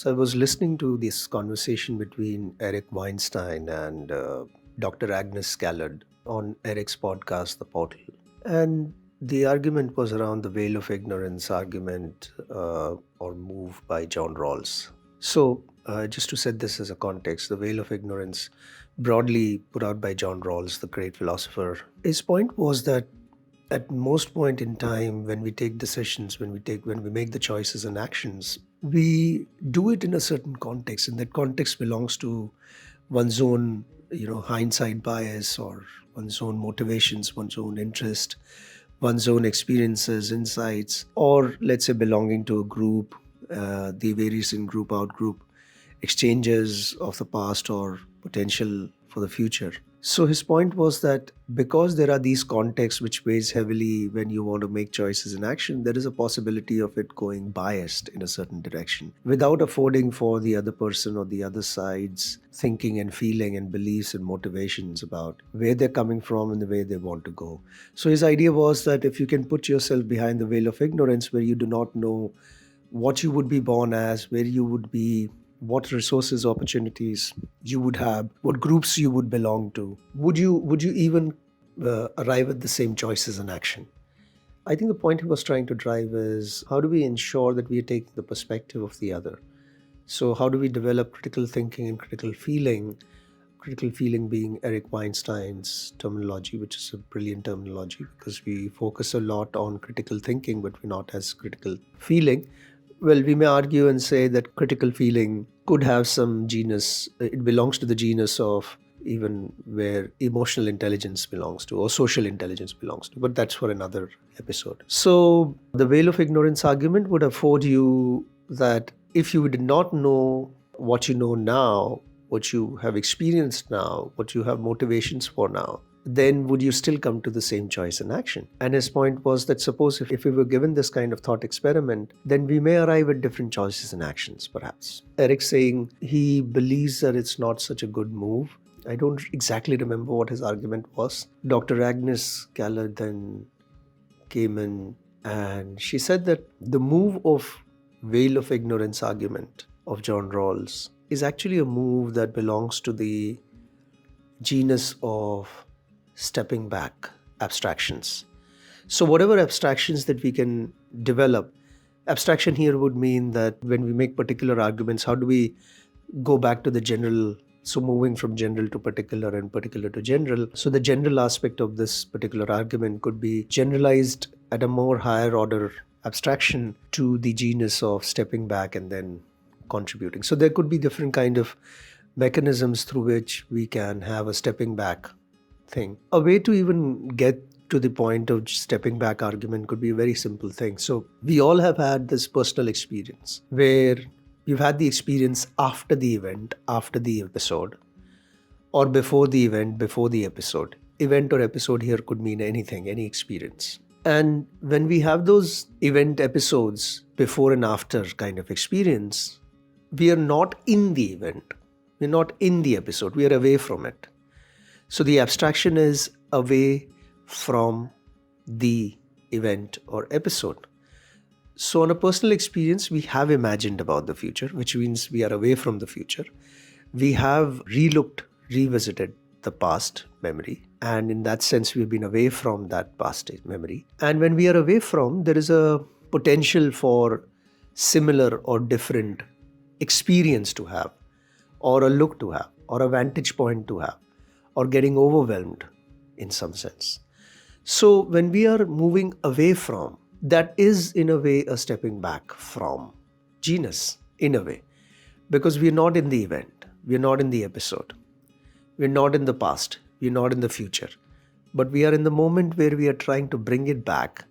So I was listening to this conversation between Eric Weinstein and Dr. Agnes Callard on Eric's podcast, The Portal. And the argument was around the veil of ignorance argument or move by John Rawls. So, just to set this as a context, the veil of ignorance, broadly put out by John Rawls, the great philosopher, his point was that at most point in time when we take decisions, when we make the choices and actions, we do it in a certain context, and that context belongs to one's own hindsight bias, or one's own motivations, one's own interest, one's own experiences, insights, or let's say belonging to a group, the various in group out group exchanges of the past or potential for the future. So his point was that because there are these contexts which weighs heavily when you want to make choices in action, there is a possibility of it going biased in a certain direction without affording for the other person or the other side's thinking and feeling and beliefs and motivations about where they're coming from and the way they want to go. So his idea was that if you can put yourself behind the veil of ignorance where you do not know what you would be born as, where you would be, what resources, opportunities you would have, what groups you would belong to. Would you even arrive at the same choices and action? I think the point he was trying to drive is how do we ensure that we are taking the perspective of the other? So how do we develop critical thinking and critical feeling? Critical feeling being Eric Weinstein's terminology, which is a brilliant terminology because we focus a lot on critical thinking, but we're not as critical feeling. Well, we may argue and say that critical feeling could have some genus, it belongs to the genus of even where emotional intelligence belongs to or social intelligence belongs to, but that's for another episode. So, the veil of ignorance argument would afford you that if you did not know what you know now, what you have experienced now, what you have motivations for now, then would you still come to the same choice and action? And his point was that suppose if we were given this kind of thought experiment, then we may arrive at different choices and actions, perhaps. Eric saying he believes that it's not such a good move. I don't exactly remember what his argument was. Dr. Agnes Callard then came in and she said that the move of veil of ignorance argument of John Rawls is actually a move that belongs to the genus of stepping back abstractions. So, whatever abstractions that we can develop, abstraction here would mean that when we make particular arguments, how do we go back to the general? So, moving from general to particular and particular to general. So, the general aspect of this particular argument could be generalized at a more higher order abstraction to the genus of stepping back and then contributing. So, there could be different kind of mechanisms through which we can have a stepping back thing. A way to even get to the point of stepping back argument could be a very simple thing. So we all have had this personal experience where you've had the experience after the event, after the episode, or before the event, before the episode. Event or episode here could mean anything, any experience. And when we have those event episodes, before and after kind of experience, we are not in the event. We're not in the episode. We are away from it. So the abstraction is away from the event or episode. So on a personal experience, we have imagined about the future, which means we are away from the future. We have revisited the past memory. And in that sense, we've been away from that past memory. And when we are away from, there is a potential for similar or different experience to have, or a look to have, or a vantage point to have, or getting overwhelmed in some sense. So when we are moving away from, that is in a way a stepping back from genus, in a way, because we're not in the event, we're not in the episode, we're not in the past, we're not in the future, but we are in the moment where we are trying to bring it back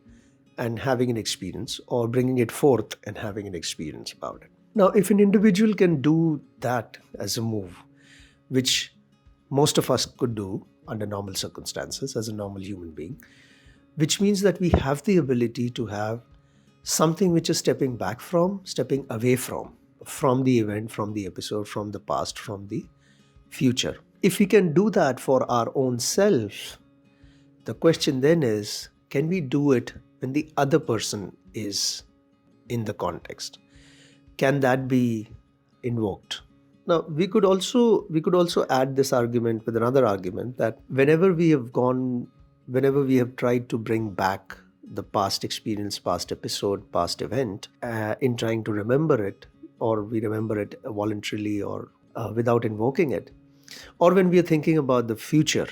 and having an experience, or bringing it forth and having an experience about it. Now, if an individual can do that as a move, which most of us could do under normal circumstances as a normal human being, which means that we have the ability to have something which is stepping back from, stepping away from the event, from the episode, from the past, from the future. If we can do that for our own self, the question then is, can we do it when the other person is in the context? Can that be invoked. Now we could also add this argument with another argument that whenever we have tried to bring back the past experience, past episode, past event, in trying to remember it, or we remember it voluntarily or without invoking it, or when we are thinking about the future,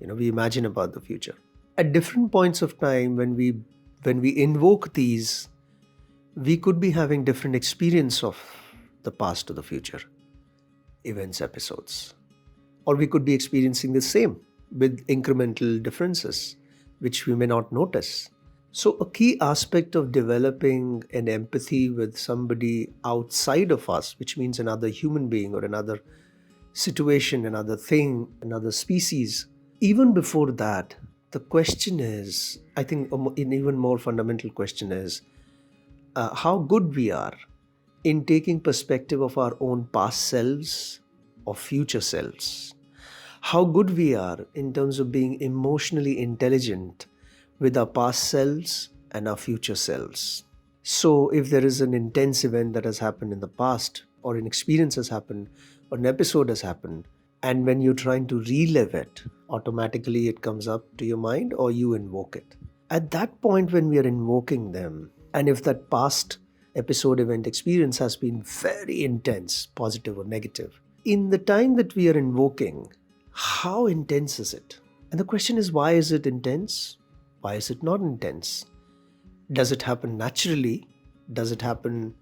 we imagine about the future. At different points of time, when we invoke these, we could be having different experience of the past or the future events, episodes, or we could be experiencing the same with incremental differences, which we may not notice. So, a key aspect of developing an empathy with somebody outside of us, which means another human being or another situation, another thing, another species, even before that, the question is, I think, an even more fundamental question is how good we are in taking perspective of our own past selves or future selves. How good we are in terms of being emotionally intelligent with our past selves and our future selves. So, if there is an intense event that has happened in the past, or an experience has happened, or an episode has happened, and when you're trying to relive it, automatically it comes up to your mind or you invoke it. At that point, when we are invoking them, and if that past episode, event, experience has been very intense, positive or negative, in the time that we are invoking, how intense is it? And the question is, why is it intense? Why is it not intense? Does it happen naturally? Does it happen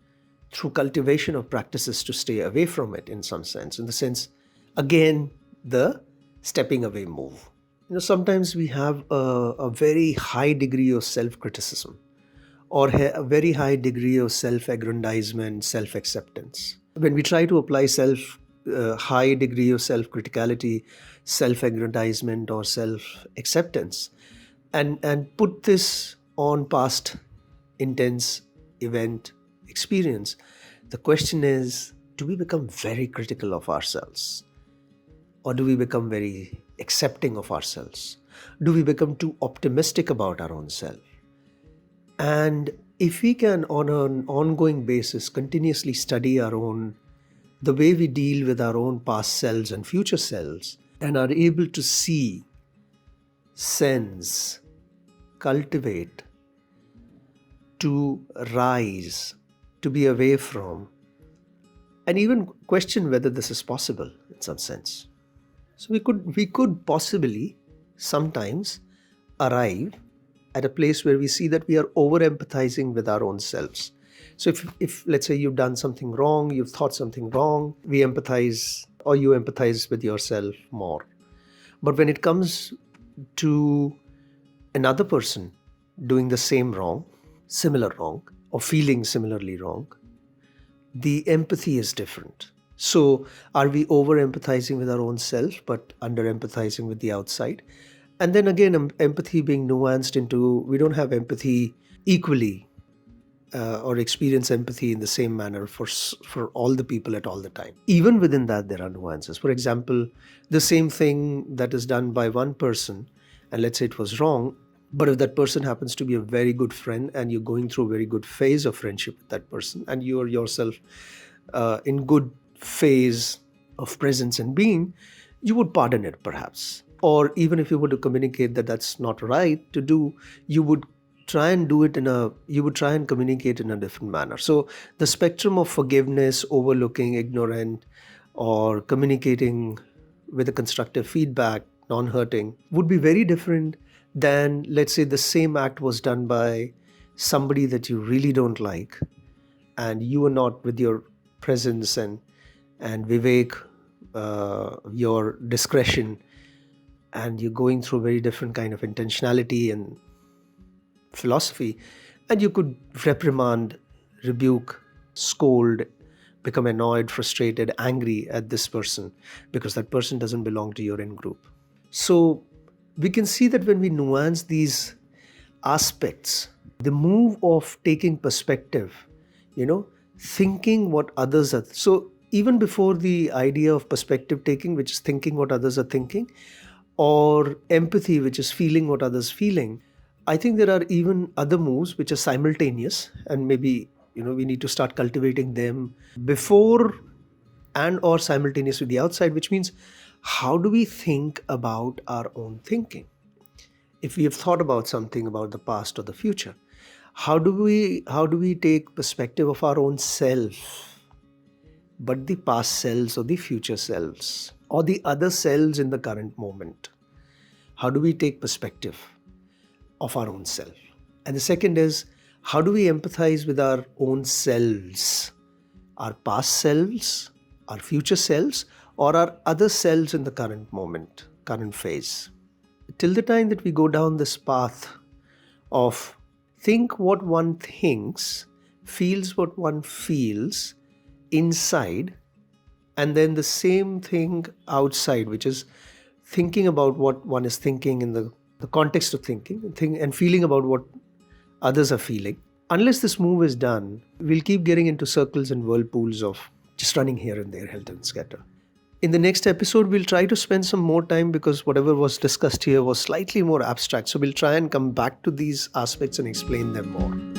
through cultivation of practices to stay away from it in some sense? In the sense, again, the stepping away move. Sometimes we have a very high degree of self-criticism or a very high degree of self-aggrandizement, self-acceptance. When we try to apply high degree of self-criticality, self-aggrandizement or self-acceptance, and put this on past intense event experience, the question is, do we become very critical of ourselves? Or do we become very accepting of ourselves? Do we become too optimistic about our own self? And if we can, on an ongoing basis, continuously study the way we deal with our own past selves and future selves, and are able to see, sense, cultivate, to rise, to be away from, and even question whether this is possible in some sense. So we could possibly sometimes arrive at a place where we see that we are over empathizing with our own selves. So if let's say you've done something wrong, you've thought something wrong, we empathize, or you empathize with yourself more. But when it comes to another person doing the same wrong, similar wrong, or feeling similarly wrong, the empathy is different. So are we over empathizing with our own self but under empathizing with the outside? And then again, empathy being nuanced into, we don't have empathy equally or experience empathy in the same manner for all the people at all the time. Even within that, there are nuances. For example, the same thing that is done by one person, and let's say it was wrong, but if that person happens to be a very good friend and you're going through a very good phase of friendship with that person, and you are yourself in good phase of presence and being, you would pardon it perhaps. Or even if you were to communicate that that's not right to do, you would try and communicate in a different manner. So the spectrum of forgiveness, overlooking, ignorant, or communicating with a constructive feedback, non-hurting, would be very different than, let's say, the same act was done by somebody that you really don't like, and you are not, with your presence and vivek, your discretion, and you're going through a very different kind of intentionality and philosophy, and you could reprimand, rebuke, scold, become annoyed, frustrated, angry at this person because that person doesn't belong to your in-group. So we can see that when we nuance these aspects, the move of taking perspective, thinking what others are. So even before the idea of perspective taking, which is thinking what others are thinking, or empathy, which is feeling what others feeling, I think there are even other moves which are simultaneous and maybe we need to start cultivating them before and or simultaneous with the outside, which means how do we think about our own thinking? If we have thought about something about the past or the future, how do we take perspective of our own self, but the past selves or the future selves or the other selves in the current moment? How do we take perspective of our own self? And the second is, how do we empathize with our own selves, our past selves, our future selves, or our other selves in the current moment, current phase? Till the time that we go down this path of think what one thinks, feels what one feels inside, and then the same thing outside, which is thinking about what one is thinking in the context of thinking and feeling about what others are feeling. Unless this move is done, we'll keep getting into circles and whirlpools of just running here and there, helter and skelter. In the next episode, we'll try to spend some more time because whatever was discussed here was slightly more abstract. So we'll try and come back to these aspects and explain them more.